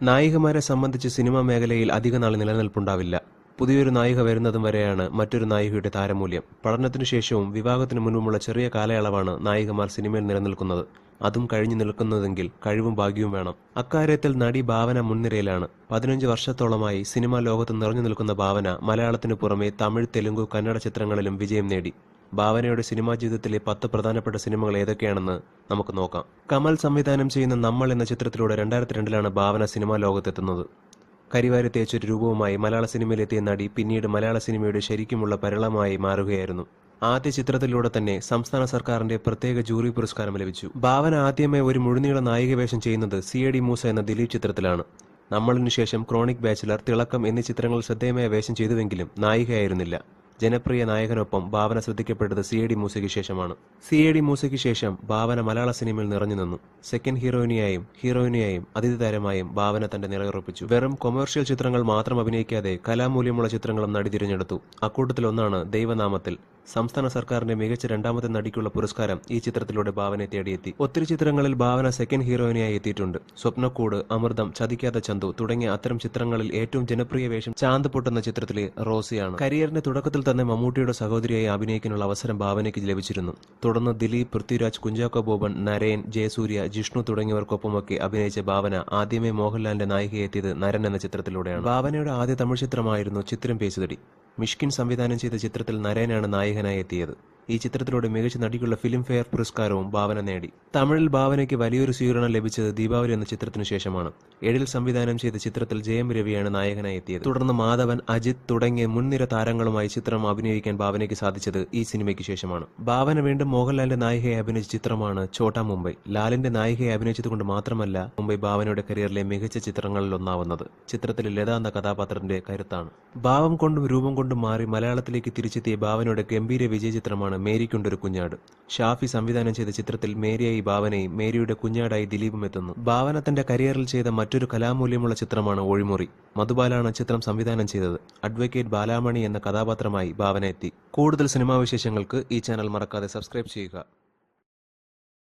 നായികമാരെ സംബന്ധിച്ച് സിനിമാ മേഖലയിൽ അധികനാൾ നിലനിൽപ്പുണ്ടാവില്ല. പുതിയൊരു നായിക വരുന്നതും വരെയാണ് മറ്റൊരു നായികയുടെ താരമൂല്യം. പഠനത്തിനു ശേഷവും വിവാഹത്തിനു മുൻപുമുള്ള ചെറിയ കാലയളവാണ് നായികമാർ സിനിമയിൽ നിലനിൽക്കുന്നത്. അതും കഴിഞ്ഞു നിൽക്കുന്നതെങ്കിൽ കഴിവും ഭാഗ്യവും വേണം. അക്കാര്യത്തിൽ നടി ഭാവന മുൻനിരയിലാണ്. 15 വർഷത്തോളമായി സിനിമാ ലോകത്ത് നിറഞ്ഞു നിൽക്കുന്ന ഭാവന മലയാളത്തിനു പുറമെ തമിഴ്, തെലുങ്കു, കന്നഡ ചിത്രങ്ങളിലും വിജയം നേടി. ഭാവനയുടെ സിനിമാ ജീവിതത്തിലെ 10 പ്രധാനപ്പെട്ട സിനിമകൾ ഏതൊക്കെയാണെന്ന് നമുക്ക് നോക്കാം. കമൽ സംവിധാനം ചെയ്യുന്ന നമ്മൾ എന്ന ചിത്രത്തിലൂടെ 2002-ലാണ് ഭാവന സിനിമാ ലോകത്തെത്തുന്നത്. കരിവാരി തേച്ചൊരു രൂപവുമായി മലയാള സിനിമയിലെത്തിയ നടി പിന്നീട് മലയാള സിനിമയുടെ ശരിക്കുമുള്ള പരിണാമമായി മാറുകയായിരുന്നു. ആദ്യ ചിത്രത്തിലൂടെ തന്നെ സംസ്ഥാന സർക്കാരിന്റെ പ്രത്യേക ജൂറി പുരസ്കാരം ലഭിച്ചു. ഭാവന ആദ്യമായി ഒരു മുഴുനീള നായിക വേഷം ചെയ്യുന്നത് CID മൂസ എന്ന ദിലീപ് ചിത്രത്തിലാണ്. നമ്മളിനു ശേഷം ക്രോണിക് ബാച്ചിലർ, തിളക്കം എന്നീ ചിത്രങ്ങളിൽ ശ്രദ്ധേയമായ വേഷം ചെയ്തുവെങ്കിലും നായികയായിരുന്നില്ല. ജനപ്രിയ നായകനൊപ്പം ഭാവന ശ്രദ്ധിക്കപ്പെട്ടത് CID മൂസയ്ക്ക് ശേഷമാണ്. CID മൂസയ്ക്ക് ശേഷം ഭാവന മലയാള സിനിമയിൽ നിറഞ്ഞു നിന്നു. സെക്കൻഡ് ഹീറോയിനിയായും അതിഥി താരമായും ഭാവന തന്റെ നിലയുറപ്പിച്ചു. വെറും കൊമേഴ്ഷ്യൽ ചിത്രങ്ങൾ മാത്രം അഭിനയിക്കാതെ കലാമൂല്യമുള്ള ചിത്രങ്ങളും നടി തിരഞ്ഞെടുത്തു. അക്കൂട്ടത്തിലൊന്നാണ് ദൈവനാമത്തിൽ. സംസ്ഥാന സർക്കാരിന്റെ മികച്ച രണ്ടാമത്തെ നടിക്കുള്ള പുരസ്കാരം ഈ ചിത്രത്തിലൂടെ ഭാവനയെ തേടിയെത്തി. ഒത്തിരി ചിത്രങ്ങളിൽ ഭാവന സെക്കൻഡ് ഹീറോയിനായി എത്തിയിട്ടുണ്ട്. സ്വപ്നക്കൂട്, അമൃതം, ചതിക്കാത്ത ചന്തു തുടങ്ങിയ അത്തരം ചിത്രങ്ങളിൽ ഏറ്റവും ജനപ്രിയ വേഷം ചാന്ത് പൊട്ടുന്ന ചിത്രത്തിലെ റോസിയാണ്. കരിയറിന്റെ തുടക്കത്തിൽ തന്നെ മമ്മൂട്ടിയുടെ സഹോദരിയായി അഭിനയിക്കാനുള്ള അവസരം ഭാവനയ്ക്ക് ലഭിച്ചിരുന്നു. തുടർന്ന് ദിലീപ്, പൃഥ്വിരാജ്, കുഞ്ചാക്കോ ബോബൻ, നരേൻ, ജയസൂര്യ, ജിഷ്ണു തുടങ്ങിയവർക്കൊപ്പമൊക്കെ അഭിനയിച്ച ഭാവന ആദ്യമേ മോഹൻലാലിന്റെ നായികയെത്തിയത് നരൻ എന്ന ചിത്രത്തിലൂടെയാണ്. ഭാവനയുടെ ആദ്യ തമിഴ് ചിത്രമായിരുന്നു ചിത്രം പേസുതടി. മിഷ്കിൻ സംവിധാനം ചെയ്ത ചിത്രത്തിൽ നരേനാണ് നായകനായി എത്തിയത്. ഈ ചിത്രത്തിലൂടെ മികച്ച നടിക്കുള്ള ഫിലിം ഫെയർ പുരസ്കാരവും ഭാവന നേടി. തമിഴിൽ ഭാവനയ്ക്ക് വലിയൊരു സ്വീകരണം ലഭിച്ചത് ദീപാവലി എന്ന ചിത്രത്തിനു ശേഷമാണ്. എഴിൽ സംവിധാനം ചെയ്ത ചിത്രത്തിൽ ജയം രവിയാണ് നായകനായി എത്തിയത്. തുടർന്ന് മാധവൻ, അജിത് തുടങ്ങിയ മുൻനിര താരങ്ങളുമായി ചിത്രം അഭിനയിക്കാൻ ഭാവനയ്ക്ക് സാധിച്ചത് ഈ സിനിമയ്ക്ക് ശേഷമാണ്. ഭാവന വീണ്ടും മോഹൻലാലിന്റെ നായികയെ അഭിനയിച്ച ചിത്രമാണ് ഛോട്ടാ മുംബൈ. ലാലിന്റെ നായികയെ അഭിനയിച്ചതുകൊണ്ട് മാത്രമല്ല മുംബൈ ഭാവനയുടെ കരിയറിലെ മികച്ച ചിത്രങ്ങളിൽ ഒന്നാവുന്നത് ചിത്രത്തിലെ ലത എന്ന കഥാപാത്രത്തിന്റെ കരുത്താണ്. ഭാവം കൊണ്ടും രൂപം കൊണ്ടും മാറി മലയാളത്തിലേക്ക് തിരിച്ചെത്തിയ ഭാവനയുടെ ഗംഭീര വിജയ ചിത്രമാണ് മേരിക്കൊണ്ടൊരു കുഞ്ഞാട്. ഷാഫി സംവിധാനം ചെയ്ത ചിത്രത്തിൽ മേരിയായി ഭാവനയും മേരിയുടെ കുഞ്ഞാടായി ദിലീപും എത്തുന്നു. ഭാവന തന്റെ കരിയറിൽ ചെയ്ത മറ്റൊരു കലാമൂല്യമുള്ള ചിത്രമാണ് ഒഴിമുറി. മധുബാലാണ് ചിത്രം സംവിധാനം ചെയ്തത്. അഡ്വക്കേറ്റ് ബാലാമണി എന്ന കഥാപാത്രമായി ഭാവന എത്തി. കൂടുതൽ സിനിമാ വിശേഷങ്ങൾക്ക് ഈ ചാനൽ മറക്കാതെ സബ്സ്ക്രൈബ് ചെയ്യുക.